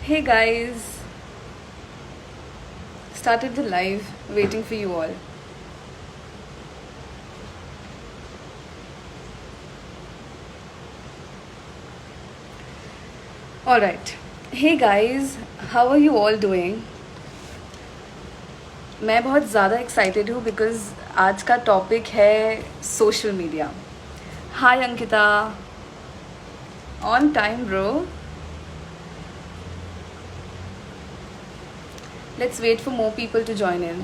Hey guys, started the live, waiting for you all. Alright. Hey guys, how are you all doing? मैं बहुत ज़्यादा excited हूँ because आज का topic है social media. Hi Ankita, on time bro. Let's wait for more people to join in.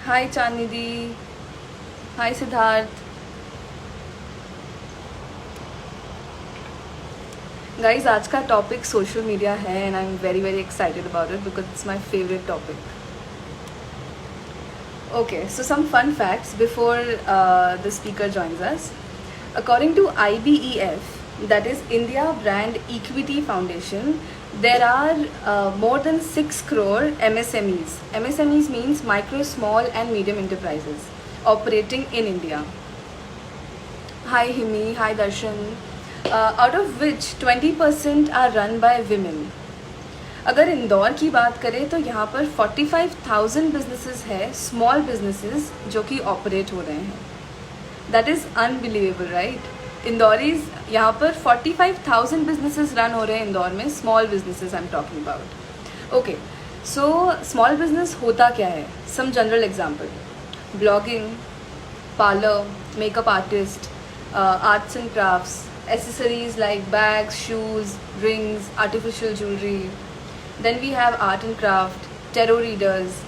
Hi Chandni. Hi Siddharth. Guys, आज का topic social media है and I am very very excited about it because it's my favourite topic. Okay, so some fun facts before the speaker joins us. According to IBEF, that is India Brand Equity Foundation, there are more than 6 crore MSMEs. MSMEs means micro, small and medium enterprises operating in India. Hi Himi, hi Darshan. Out of which 20% are run by women. अगर इंदौर की बात करें तो यहाँ पर 45,000 businesses है, small businesses जो कि ऑपरेट हो रहे हैं. That is unbelievable right. इंदौरीज यहाँ पर 45,000 बिजनेसेस रन हो रहे हैं इंदौर में, small businesses I am talking about. Okay, so small business होता क्या है? Some general example: blogging, parlour, makeup artist, arts and crafts, accessories like bags, shoes, rings, artificial jewelry. Then we have art and craft, tarot readers,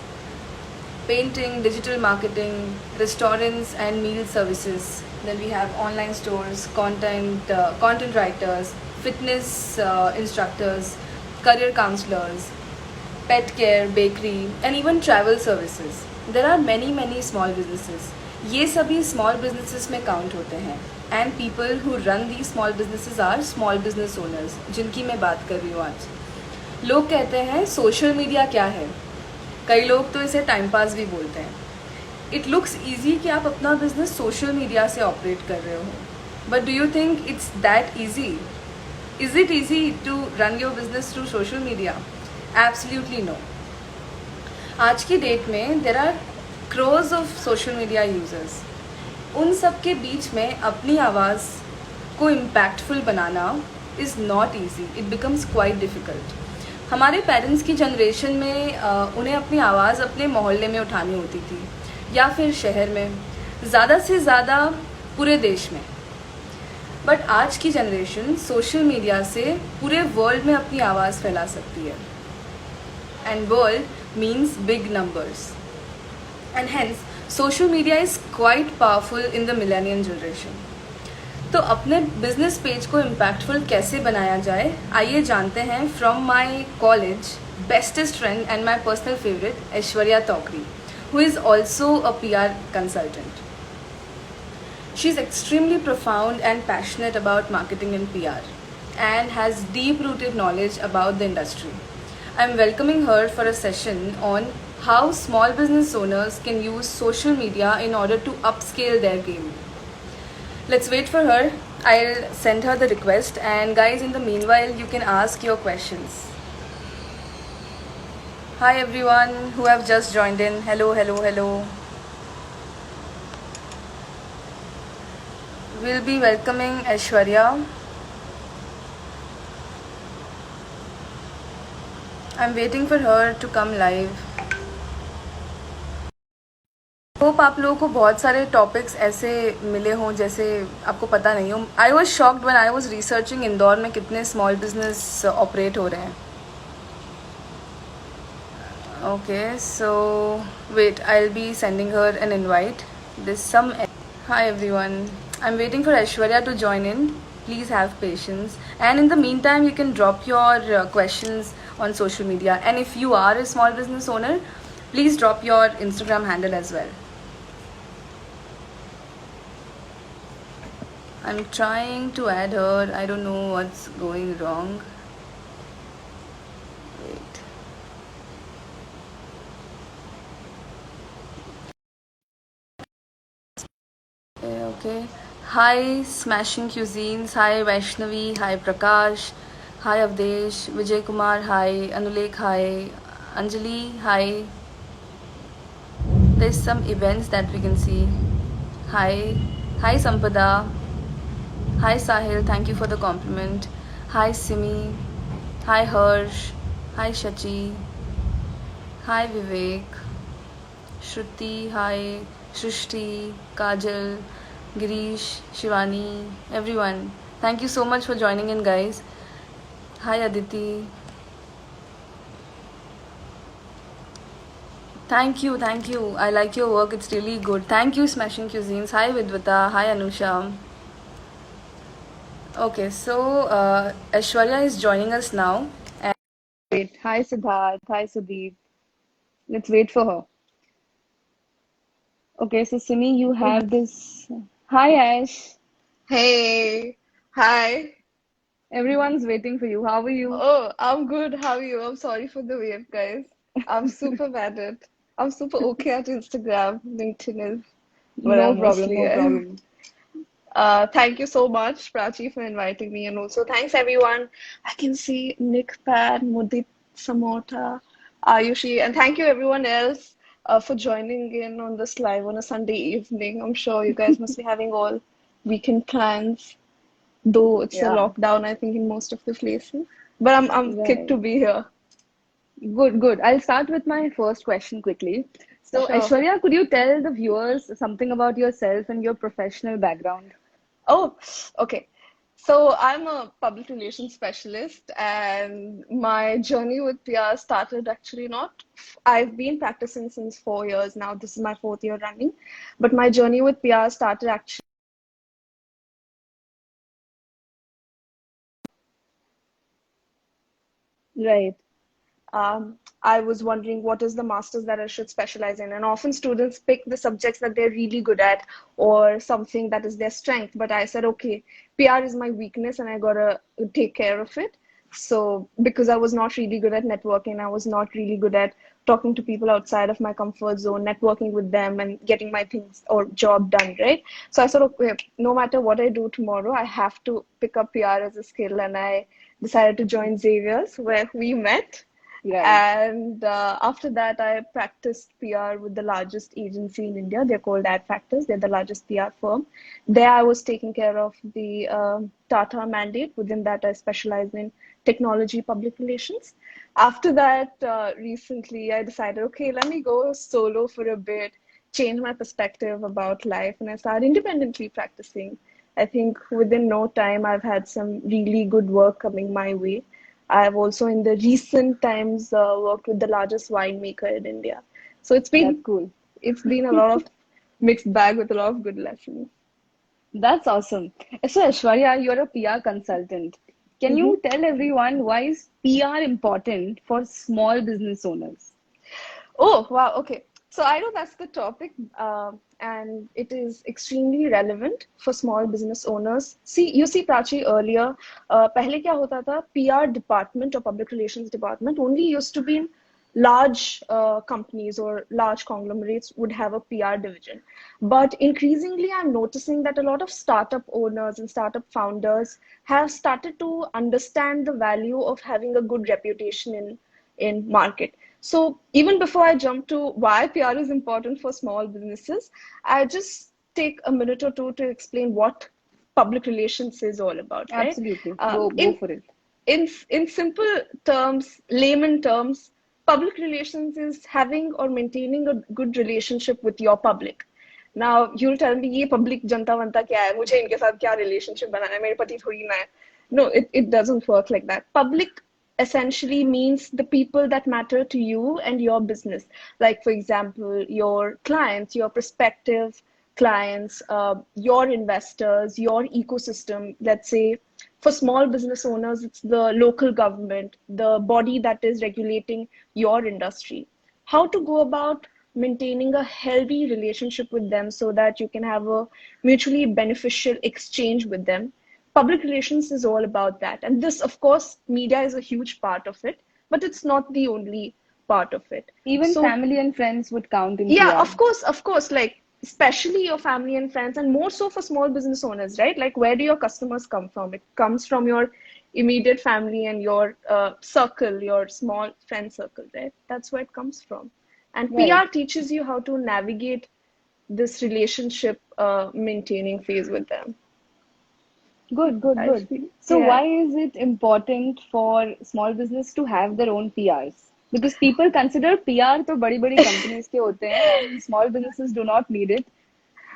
painting, digital marketing, restaurants and meal services. Then we have online stores, content writers, fitness instructors, career counselors, pet care, bakery, and even travel services. There are many small businesses. ये सभी small businesses में count होते हैं. And people who run the small businesses are small business owners, जिनकी मैं बात कर रही हूँ आज. लोग कहते हैं सोशल मीडिया क्या है. कई लोग तो इसे टाइम पास भी बोलते हैं. इट लुक्स ईजी कि आप अपना बिजनेस सोशल मीडिया से ऑपरेट कर रहे हो, but do you think it's that easy? Is it easy to run your business through social media? Absolutely no. आज की डेट में there are crores of social media users. उन सब के बीच में अपनी आवाज़ को इम्पैक्टफुल बनाना is not easy. It becomes quite difficult. हमारे पेरेंट्स की जनरेशन में उन्हें अपनी आवाज़ अपने मोहल्ले में उठानी होती थी, या फिर शहर में, ज़्यादा से ज़्यादा पूरे देश में. बट आज की जनरेशन सोशल मीडिया से पूरे वर्ल्ड में अपनी आवाज़ फैला सकती है. And world means big numbers. And hence social media is quite powerful in the millennial generation. तो अपने बिजनेस पेज को इम्पैक्टफुल कैसे बनाया जाए, आइए जानते हैं from my college bestest friend and my personal favourite Aishwarya Tokri, who is also a PR consultant. She is extremely profound and passionate about marketing and PR and has deep-rooted knowledge about the industry. I am welcoming her for a session on how small business owners can use social media in order to upscale their game. Let's wait for her. I'll send her the request, and guys, in the meanwhile you can ask your questions. Hi everyone who have just joined in. Hello. We'll be welcoming Aishwarya. I'm waiting for her to come live. Hope आप लोगों को बहुत सारे topics ऐसे मिले हों जैसे आपको पता नहीं हो. I was shocked when I was researching Indore में कितने स्मॉल बिजनेस ऑपरेट हो रहे हैं. Okay, so wait, I will be sending her an invite. This some. Hi everyone, I am waiting for Aishwarya to join in. Please have patience, and in the meantime you can drop your questions on social media, and if you are a small business owner, please drop your Instagram handle as well. I'm trying to add her. I don't know what's going wrong. Wait. Okay. Hi, Smashing Cuisines. Hi, Vaishnavi. Hi, Prakash. Hi, Avdesh. Vijay Kumar. Hi, Anulek. Hi, Anjali. Hi. There's some events that we can see. Hi. Hi, Sampada. Hi, Sahil. Thank you for the compliment. Hi, Simi. Hi, Harsh. Hi, Shachi. Hi, Vivek. Shruti. Hi, Shrishti. Kajal. Girish. Shivani. Everyone. Thank you so much for joining in, guys. Hi, Aditi. Thank you, thank you. I like your work. It's really good. Thank you, Smashing Cuisines. Hi, Vidvita. Hi, Anusha. Okay, so Aishwarya is joining us now. And wait, hi, Siddharth. Hi, Sudeep. Let's wait for her. Okay, so Simi, you have this. Hi, Ash. Hey, hi. Everyone's waiting for you. How are you? Oh, I'm good. How are you? I'm sorry for the wait, guys. I'm super bad at. I'm super okay at Instagram. LinkedIn is where No I'm problem, mostly no at. problem. Thank you so much, Prachi, for inviting me, and also thanks everyone. I can see Nick, Pat, Mudit, Samota, Ayushi, and thank you everyone else for joining in on this live on a Sunday evening. I'm sure you guys must be having all weekend plans. Though it's a Yeah, lockdown, I think in most of the places. But I'm kicked right. to be here. Good, good. I'll start with my first question quickly. So, Sure. Aishwarya, could you tell the viewers something about yourself and your professional background? Oh, okay. So I'm a public relations specialist, and my journey with PR started actually not. I've been practicing since 4 years now. This is my fourth year running, but my journey with PR started actually. Right. I was wondering what is the masters that I should specialize in. And often students pick the subjects that they're really good at or something that is their strength. But I said, okay, PR is my weakness and I gotta take care of it. So, because I was not really good at networking, I was not really good at talking to people outside of my comfort zone, networking with them and getting my things or job done, right? So I said, okay, no matter what I do tomorrow, I have to pick up PR as a skill. And I decided to join Xavier's, where we met. Right. And after that, I practiced PR with the largest agency in India. They're called Ad Factors. They're the largest PR firm. There, I was taking care of the Tata mandate. Within that, I specialized in technology public relations. After that, recently, I decided, okay, let me go solo for a bit, change my perspective about life, and I started independently practicing. I think within no time, I've had some really good work coming my way. I've also, in the recent times, worked with the largest winemaker in India. So That's cool. it's been a lot of mixed bag with a lot of good lessons. That's awesome. So, Aishwarya, you're a PR consultant. Can Mhm. you tell everyone why is PR important for small business owners? Oh, wow. Okay. So I know that's the topic, and it is extremely relevant for small business owners. You see, Prachi, earlier, पहले क्या होता था? PR department or public relations department only used to be in large companies or large conglomerates would have a PR division. But increasingly, I'm noticing that a lot of startup owners and startup founders have started to understand the value of having a good reputation in market. So even before I jump to why PR is important for small businesses, I just take a minute or two to explain what public relations is all about, right? Absolutely. Uh, Go in for it. in simple terms, layman terms, public relations is having or maintaining a good relationship with your public. Now you'll tell me ये public जनता वंता क्या है मुझे इनके साथ क्या relationship बनाना है मेरे पति थोड़ी ना है. No, it doesn't work like that. Public essentially means the people that matter to you and your business. Like, for example, your clients, your prospective clients, your investors, your ecosystem. Let's say for small business owners, it's the local government, the body that is regulating your industry. How to go about maintaining a healthy relationship with them so that you can have a mutually beneficial exchange with them. Public relations is all about that. And this, of course, media is a huge part of it, but it's not the only part of it. Even So family and friends would count in yeah, PR. of course, like, especially your family and friends, and more so for small business owners, right? Like, where do your customers come from? It comes from your immediate family and your circle, your small friend circle, right? That's where it comes from. And Right. PR teaches you how to navigate this relationship maintaining phase with them. Good, good, I good. feel, So yeah. why is it important for small business to have their own PRs? Because people consider PR तो बड़ी-बड़ी companies के होते हैं and small businesses do not need it.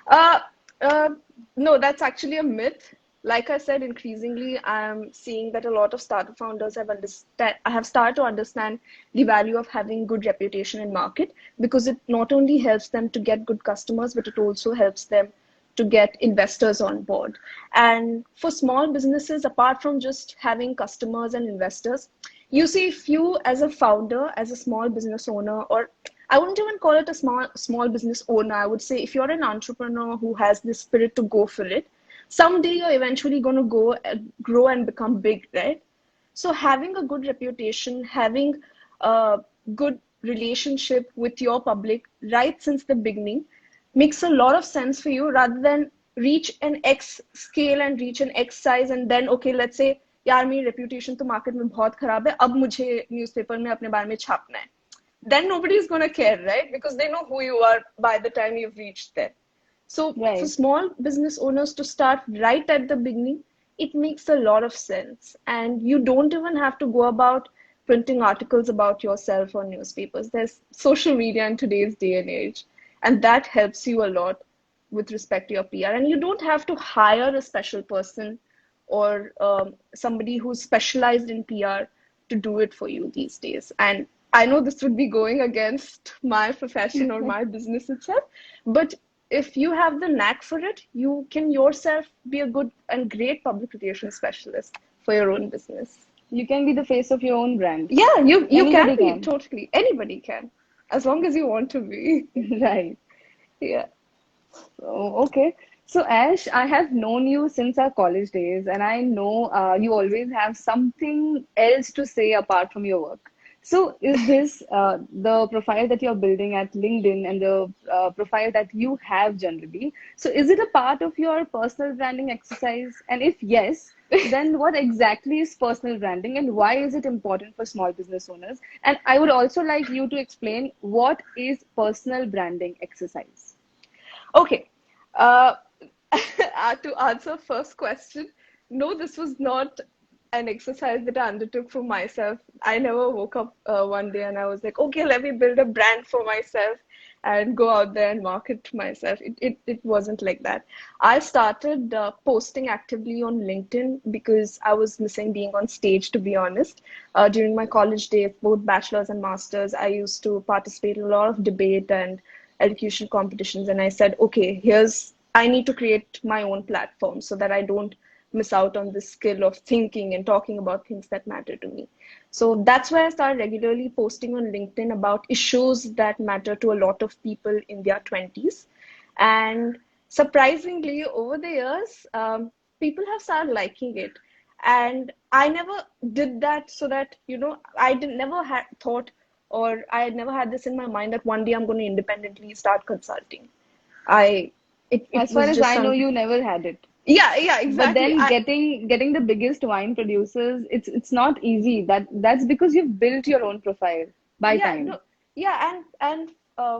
Uh, uh, no, that's actually a myth. Like I said, increasingly, I'm seeing that a lot of startup founders have started to understand the value of having good reputation in market, because it not only helps them to get good customers, but it also helps them to get investors on board. And for small businesses, apart from just having customers and investors, you see, if you as a founder, as a small business owner, or I wouldn't even call it a small business owner. I would say if you're an entrepreneur who has the spirit to go for it, someday you're eventually going to go grow and become big, right? So having a good reputation, having a good relationship with your public right since the beginning makes a lot of sense for you, rather than reach an X scale and reach an X size and then, okay, let's say यार मेरी reputation तो market में बहुत खराब है, अब मुझे newspaper में अपने बारे में छापना है. Then nobody is going to care, right? Because they know who you are by the time you've reached there. So for Right. small business owners to start right at the beginning, it makes a lot of sense. And you don't even have to go about printing articles about yourself on newspapers. There's social media in today's day and age, and that helps you a lot with respect to your PR. And you don't have to hire a special person or somebody who's specialized in PR to do it for you these days. And I know this would be going against my profession or my business itself, but if you have the knack for it, you can yourself be a good and great public relations specialist for your own business. You can be the face of your own brand. Yeah, you can Anybody be, can. totally. Anybody can, as long as you want to be. Right. Yeah. Oh, okay. So, Ash, I have known you since our college days, and I know you always have something else to say apart from your work. So, is this the profile that you're building at LinkedIn and the profile that you have generally? So, is it a part of your personal branding exercise? And if yes, then what exactly is personal branding and why is it important for small business owners? And I would also like you to explain what is personal branding exercise. Okay. Uh, to answer first question, no, this was not an exercise that I undertook for myself. I never woke up one day and I was like, okay, let me build a brand for myself and go out there and market to myself. It wasn't like that. I started posting actively on LinkedIn because I was missing being on stage, to be honest. During my college days, both bachelor's and master's, I used to participate in a lot of debate and elocution competitions. And I said, okay, I need to create my own platform so that I don't miss out on this skill of thinking and talking about things that matter to me. So that's why I started regularly posting on LinkedIn about issues that matter to a lot of people in their 20s. And surprisingly, over the years, people have started liking it. And I never did that so that, never had thought, or I had never had this in my mind that one day I'm going to independently start consulting. I it As far was as just I know, some. you never had it. Yeah, But exactly. then I getting the biggest wine producers, it's not easy. That's because you've built your own profile by Yeah, time. no, yeah, and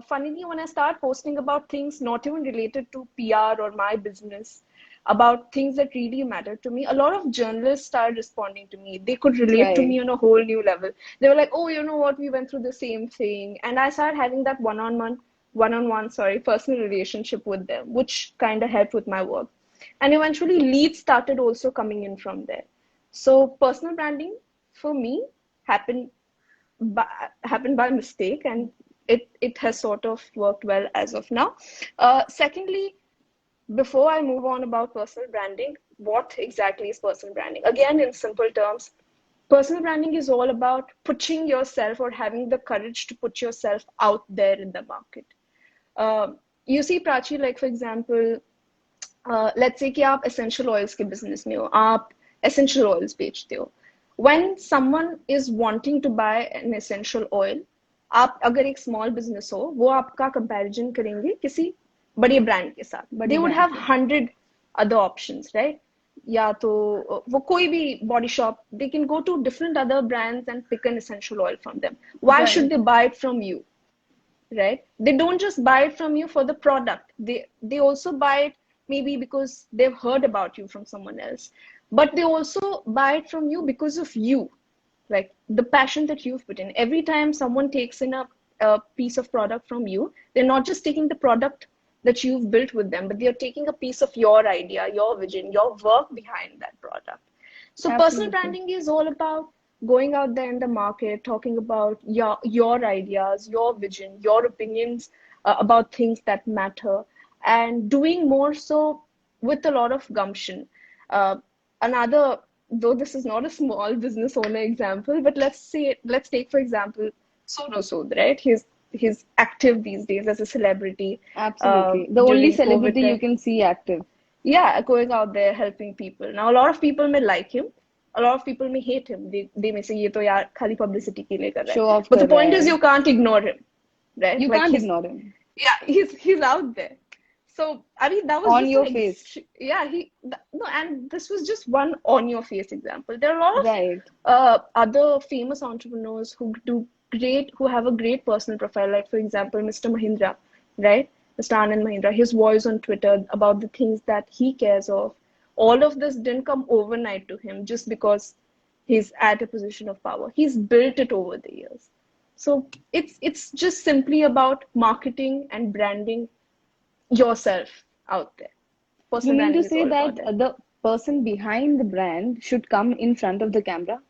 funnily, when I start posting about things not even related to PR or my business, about things that really matter to me, a lot of journalists started responding to me. They could relate to Right. me on a whole new level. They were like, "Oh, you know what? We went through the same thing," and I started having that one-on-one, sorry, personal relationship with them, which kind of helped with my work. And eventually, leads started also coming in from there. So personal branding for me happened by, happened by mistake, and it has sort of worked well as of now. Secondly, before I move on about personal branding, what exactly is personal branding? Again, in simple terms, personal branding is all about pushing yourself or having the courage to put yourself out there in the market. uh, you see, Prachi, like for example, let's say कि आप essential oils के business में हो, आप essential oils बेचते हो. When someone is wanting to buy an essential oil, आप अगर एक स्मॉल बिजनेस हो, वो आपका कंपैरिजन करेंगे किसी बड़े ब्रांड के साथ, बड़े they would brand have के 100 other options, right? या तो वो कोई भी body shop, they can go to different other brands and pick an essential oil from them. Why should right they buy it from you, right? They don't just buy it from you for the product. They also buy it maybe because they've heard about you from someone else, but they also buy it from you because of you, like the passion that you've put in. Every time someone takes in a piece of product from you, they're not just taking the product that you've built with them, but they're taking a piece of your idea, your vision, your work behind that product. So personal absolutely branding is all about going out there in the market, talking about your ideas, your vision, your opinions about things that matter, and doing more so with a lot of gumption. Uh, Another, though this is not a small business owner example, but let's take for example Sono Sood, right? He's active these days as a celebrity absolutely the only during COVID celebrity you time. can see active. Yeah, going out there helping people. Now, a lot of people may like him, a lot of people may hate him. They may say, "ये तो यार खाली publicity के लिए कर रहा Show है." off But the कर रहा point is, है. you can't ignore him, right? You Like can't ignore him. he's out there. So I mean, that was On just your an face. yeah. No, and this was just one on your face example. There are a lot of Right. other famous entrepreneurs who have a great personal profile. Like for example, Mr. Mahindra, right? Mr. Anand Mahindra, his voice on Twitter about the things that he cares of. All of this didn't come overnight to him just because he's at a position of power. He's built it over the years. So it's just simply about marketing and branding yourself out there. You Personal mean to branding is say all about that that. the person behind the brand should come in front of the camera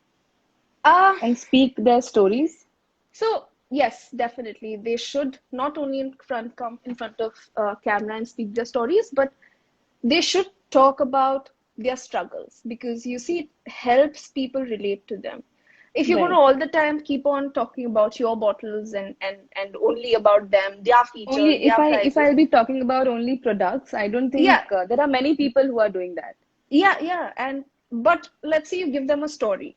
Uh, and speak their stories? so yes, definitely they should not only come in front of camera and speak their stories, but they should talk about their struggles because you see, it helps people relate to them. If you're going to Right. all the time keep on talking about your bottles and only about them, their features, Only their if prices, I'll be talking about only products, I don't think yeah, there are many people who are doing that. yeah, and but let's say you give them a story.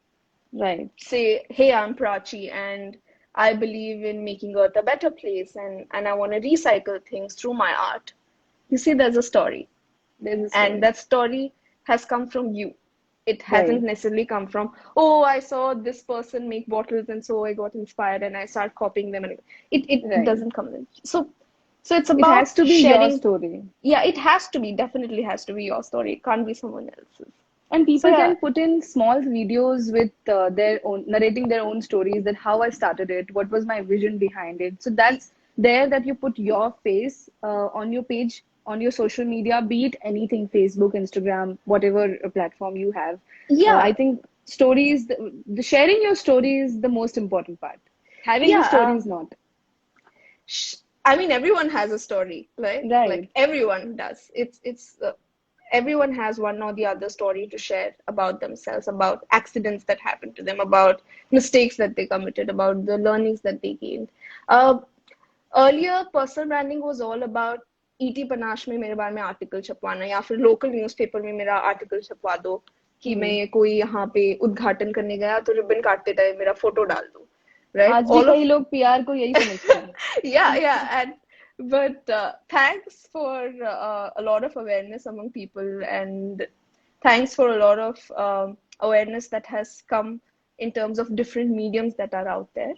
Right. Say, hey, I'm Prachi and I believe in making Earth a better place and I want to recycle things through my art. You see, there's a story. There's a And story. that story has come from you. It hasn't Right. necessarily come from, oh, I saw this person make bottles and so I got inspired and I start copying them. And it Right. doesn't come in. So it's It about has to be your sharing. story. Yeah, it has to be, definitely has to be your story. It can't be someone else's. And So people yeah, can put in small videos with their own, narrating their own stories, that how I started it, what was my vision behind it. So that's there that you put your face on your page, on your social media, be it anything, Facebook, Instagram, whatever platform you have. I yeah, think stories, the sharing your story is the most important part. Having the yeah. story is not. I mean, everyone has a story, right? Like Right. everyone does. It's everyone has one or the other story to share about themselves, about accidents that happened to them, about mistakes that they committed, about the learnings that they gained. Uh, Earlier, personal branding was all about ET panache में मेरे बारे में article छपवाना या फिर local newspaper में मेरा article छपवा दो कि Hmm. मैं कोई यहाँ पे उद्घाटन करने गया तो रिबन काटते टाइम मेरा फोटो डाल दो, right? आज भी All कई of लोग पीआर को यही समझते हैं. yeah, and but thanks for a lot of awareness among people, and thanks for a lot of awareness that has come in terms of different mediums that are out there.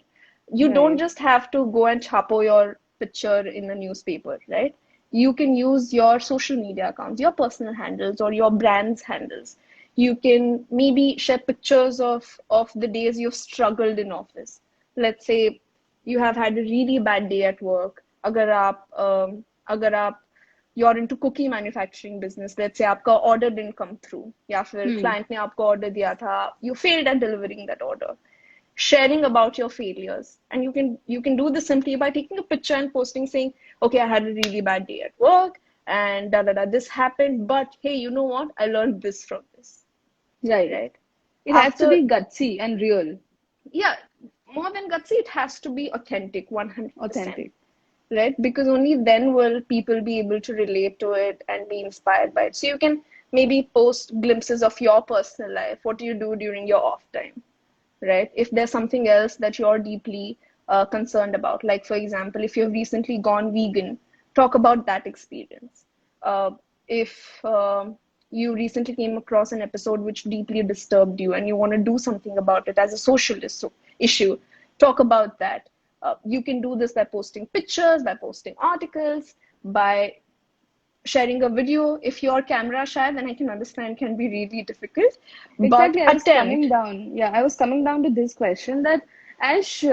You don't Right. just have to go and chapo your picture in a newspaper, right? You can use your social media accounts, your personal handles or your brand's handles. You can maybe share pictures of the days you've struggled in office. Let's say you have had a really bad day at work. अगर आप you're into cookie manufacturing business, let's say आपका order didn't come through या फिर Hmm. client ने आपको order दिया था, you failed at delivering that order. Sharing about your failures, and you can do this simply by taking a picture and posting saying, okay, I had a really bad day at work and da da da, this happened, but hey, you know what, I learned this from this, Right. right? It has to After, be gutsy and real, yeah, more than gutsy, it has to be authentic, 100%, authentic. right? Because only then will people be able to relate to it and be inspired by it. So you can maybe post glimpses of your personal life. What do you do during your off time, right? If there's something else that you're deeply concerned about, like for example, if you've recently gone vegan, talk about that experience. If you recently came across an episode which deeply disturbed you and you want to do something about it as a social issue, talk about that. You can do this by posting pictures, by posting articles, by sharing a video. If you're camera shy, then I can understand can be really difficult, but Exactly. attempt. I was coming down to this question that Ash,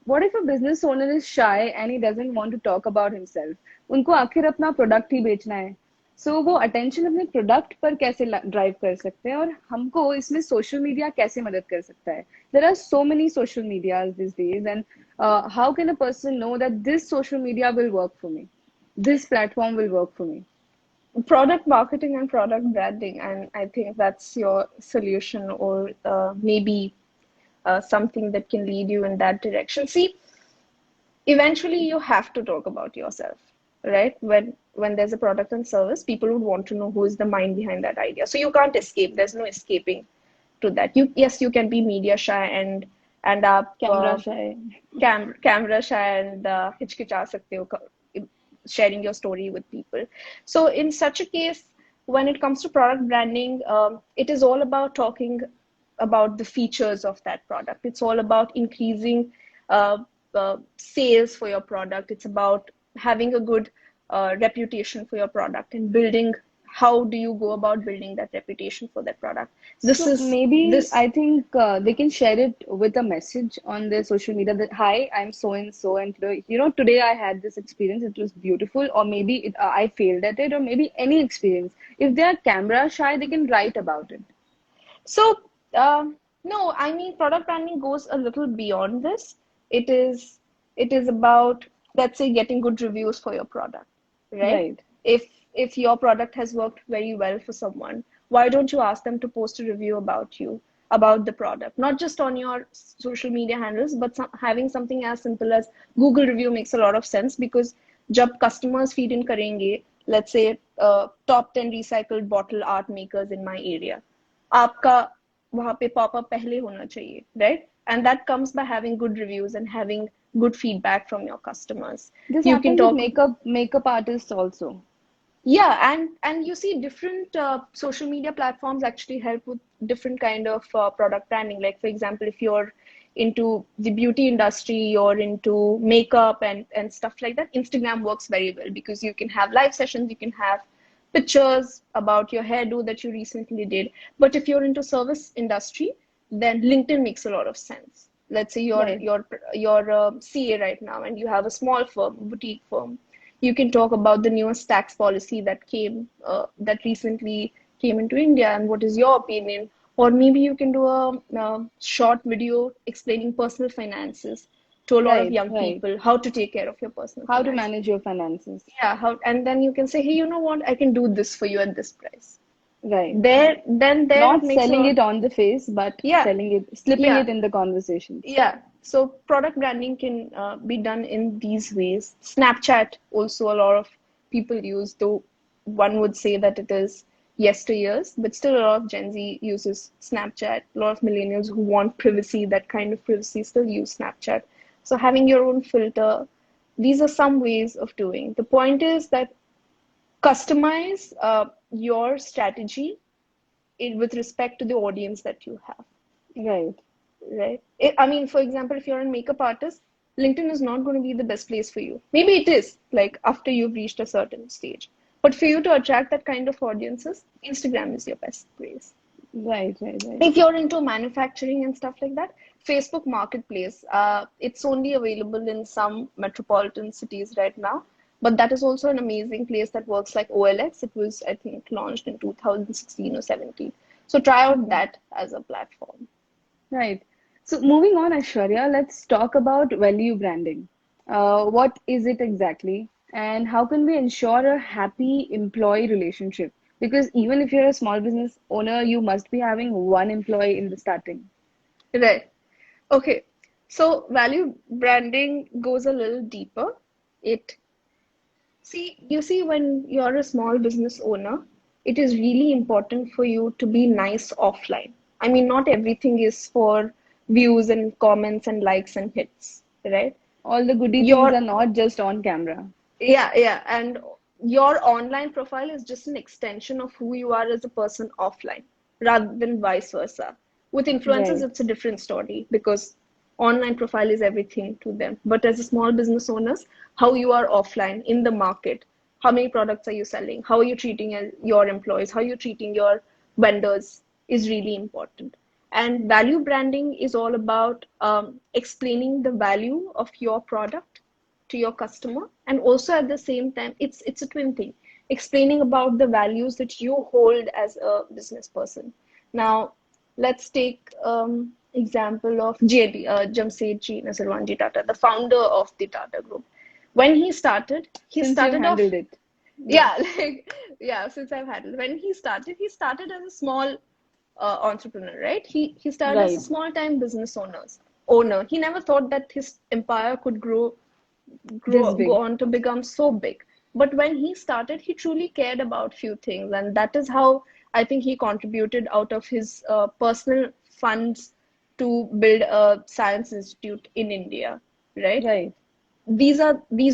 what if a business owner is shy and he doesn't want to talk about himself? उनको आखिर अपना product ही बेचना है. सो वो attention अपने product पर कैसे drive कर सकते हैं और हमको इसमें सोशल मीडिया कैसे मदद कर सकता है? There are so many social medias these days, and how can a person know that this social media will work for me? This platform will work for me. Product marketing and product branding, and I think that's your solution, or maybe something that can lead you in that direction. See, eventually you have to talk about yourself, right? When there's a product and service, people would want to know who is the mind behind that idea. So you can't escape. There's no escaping to that. You can be media shy and Camera shy. camera shy and हिचकिचा सकते हो sharing your story with people. So in such a case, when it comes to product branding, it is all about talking about the features of that product. It's all about increasing sales for your product. It's about having a good reputation for your product and building. How do you go about building that reputation for that product? So maybe I think they can share it with a message on their social media that, hi, I'm so and so, and today, today I had this experience. It was beautiful, or maybe I failed at it, or maybe any experience. If they are camera shy, they can write about it. So, no, I mean, product branding goes a little beyond this. It is about, let's say, getting good reviews for your product, right? Right. If your product has worked very well for someone, why don't you ask them to post a review about you, about the product, not just on your social media handles, but having something as simple as Google review makes a lot of sense, because जब customers feed in करेंगे, let's say top 10 recycled bottle art makers in my area, आपका वहाँ पे pop-up पहले होना चाहिए, right? And that comes by having good reviews and having good feedback from your customers. This You can happens with talk. makeup artists also. Yeah, and you see different social media platforms actually help with different kind of product branding. Like for example, if you're into the beauty industry or into makeup and stuff like that, Instagram works very well because you can have live sessions, you can have pictures about your hairdo that you recently did. But if you're into service industry, then LinkedIn makes a lot of sense. Let's say Right. you're a CA right now and you have a small firm, boutique firm. You can talk about the newest tax policy that recently came into India and what is your opinion. Or maybe you can do a short video explaining personal finances to a lot of Right, young right. people, how to take care of your personal How to finances. manage your finances. Yeah, and then you can say, hey, you know what? I can do this for you at this price. Right. There it Not makes a selling lot. it on the face, but Yeah, slipping yeah. it in the conversations. Yeah, so product branding can be done in these ways. Snapchat also a lot of people use, though one would say that it is yesteryears, but still a lot of Gen Z uses Snapchat. A lot of millennials who want privacy, that kind of privacy, still use Snapchat. So having your own filter, these are some ways of doing. The point is that customize your strategy with respect to the audience that you have. Right. Right. I mean, for example, if you're a makeup artist, LinkedIn is not going to be the best place for you. Maybe it is, like after you've reached a certain stage. But for you to attract that kind of audiences, Instagram is your best place. Right, right, right. If you're into manufacturing and stuff like that, Facebook Marketplace, it's only available in some metropolitan cities right now. But that is also an amazing place that works like OLX. It was, I think, launched in 2016 or 17. So try out Okay. that as a platform. Right. So moving on, Aishwarya, let's talk about value branding. What is it exactly? And how can we ensure a happy employee relationship? Because even if you're a small business owner, you must be having one employee in the starting. Right. Okay. So value branding goes a little deeper. It you see, when you're a small business owner, it is really important for you to be nice offline. I mean, not everything is for views and comments and likes and hits, right? All the goody things Your are not just on camera. Yeah, and your online profile is just an extension of who you are as a person offline, rather than vice versa. With influencers, Right. it's a different story because online profile is everything to them. But as a small business owners, how you are offline in the market, how many products are you selling, how are you treating your employees, how are you treating your vendors is really important. And value branding is all about explaining the value of your product to your customer, and also at the same time it's a twin thing, explaining about the values that you hold as a business person. Now let's take example of Jamsetji Naseerwanji Tata, the founder of the Tata Group. When he Since you've started off, handled it. Yeah. yeah, like, yeah, since I've had it. When he started as a small entrepreneur, right? He started as a Right. small time business owner. He never thought that his empire could This go big. on to become so big. But when he started, he truly cared about few things, and that is how I think he contributed out of his personal funds to build a science institute in India, right? Right. These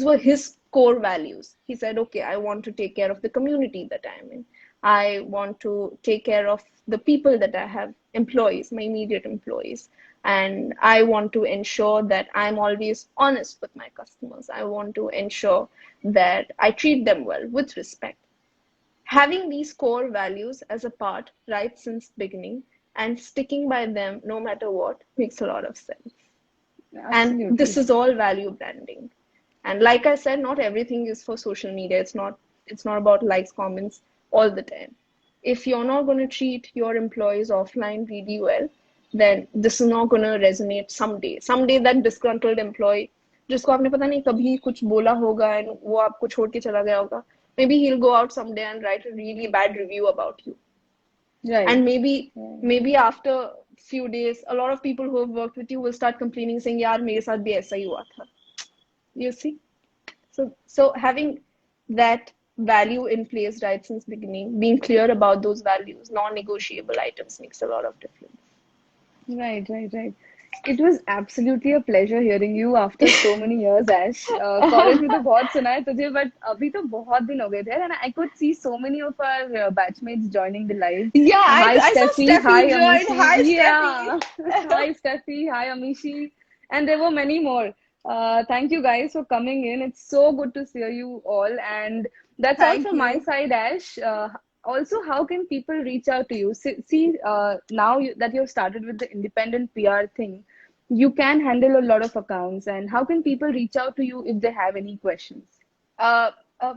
were his core values. He said, okay, I want to take care of the community that I'm in. I want to take care of the people that I have, employees, my immediate employees. And I want to ensure that I'm always honest with my customers. I want to ensure that I treat them well with respect. Having these core values as a part right since beginning and sticking by them no matter what makes a lot of sense. And this Absolutely. is all value branding. And like I said, not everything is for social media. It's not about likes, comments all the time. If you're not going to treat your employees offline really well, then this is not going to resonate someday that disgruntled employee जिसको आपने पता नहीं कभी कुछ बोला होगा and वो आपको छोड़ के चला गया होगा, maybe he'll go out someday and write a really bad review about you. Right. And maybe Right. maybe after few days a lot of people who have worked with you will start complaining saying यार मेरे साथ भी ऐसा ही हुआ था. You see, so having that value in place right since beginning, being clear about those values, non-negotiable items, makes a lot of difference. Right, right, right. It was absolutely a pleasure hearing you after so many years, Ash. College में तो बहुत सुना है तुझे, but अभी तो बहुत दिन हो गए थे, and I could see so many of our batchmates joining the live. Yeah, Hi, I saw Steffi. Hi, Steffi join. Amishi. Hi, Yeah. Steffi. Hi, Steffi. Hi, Amishi. And there were many more. Thank you guys for coming in. It's so good to see you all. And that's all Thank from my you. side, Ash. Also, how can people reach out to you? See, now that you've started with the independent PR thing, you can handle a lot of accounts. And how can people reach out to you if they have any questions? Uh,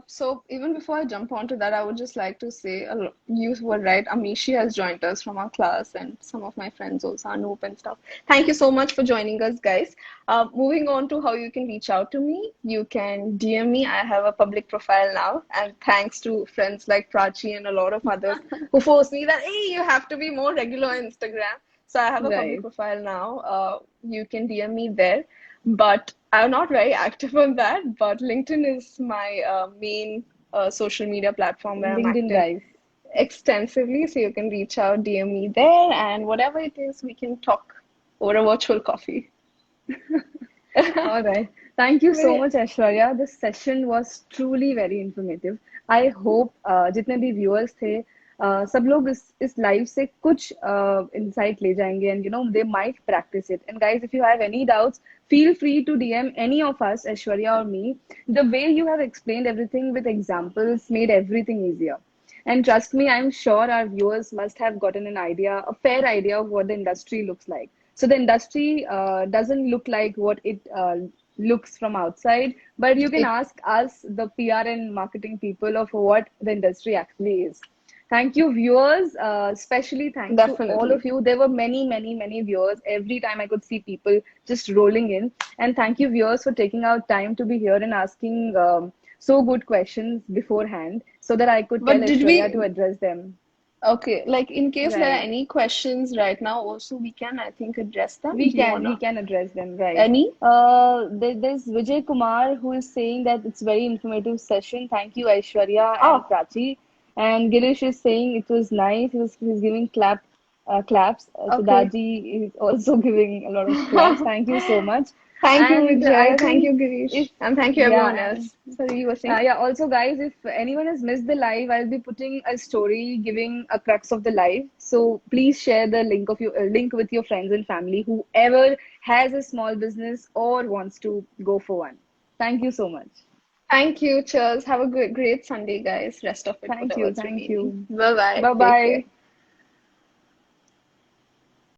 so even before I jump onto that, I would just like to say you were right. Amishi has joined us from our class, and some of my friends also, Anoop and stuff. Thank you so much for joining us, guys. Moving on to how you can reach out to me, you can DM me. I have a public profile now, and thanks to friends like Prachi and a lot of others who force me that, hey, you have to be more regular on Instagram. So I have a public Right. profile now. You can DM me there, but I'm not very active on that. But LinkedIn is my main social media platform where I'm LinkedIn active guys. extensively. So you can reach out, DM me there, and whatever it is, we can talk over a virtual coffee. All right. Thank you so Very- much, Aishwarya. This session was truly very informative. I hope जितने भी viewers थे सब लोग इस live से कुछ insight ले जाएंगे, and they might practice it. And guys, if you have any doubts, feel free to DM any of us, Aishwarya or me. The way you have explained everything with examples made everything easier. And trust me, I'm sure our viewers must have gotten a fair idea of what the industry looks like. So the industry doesn't look like what it looks from outside, but you can It ask us, the PR and marketing people, of what the industry actually is. Thank you, viewers. Especially thanks to all definitely. of you. There were many, many, many viewers. Every time I could see people just rolling in. And thank you, viewers, for taking out time to be here and asking so good questions beforehand so that I could tell But did Aishwarya to we? address them. Okay, like in case there are Right. any questions right now, also we can, I think, address them. We Do you can we wanna? can address them, right? Any? There's Vijay Kumar who is saying that it's very informative session. Thank you, Aishwarya and Oh, Prachi. And Girish is saying it was nice. He's giving clap claps. Okay. Siddharth is also giving a lot of claps. Thank you so much. Thank you, And I Vijay. Thank think you, Girish. if And thank you, everyone yeah, else. Sorry, you were saying? yeah, also, guys, if anyone has missed the live, I'll be putting a story giving a crux of the live. So please share the link of your link with your friends and family, whoever has a small business or wants to go for one. Thank you so much. Thank you. Cheers. Have a great Sunday, guys. Rest of it, Thank you. whatever's Thank remaining. you. Bye bye. Bye Take care. bye.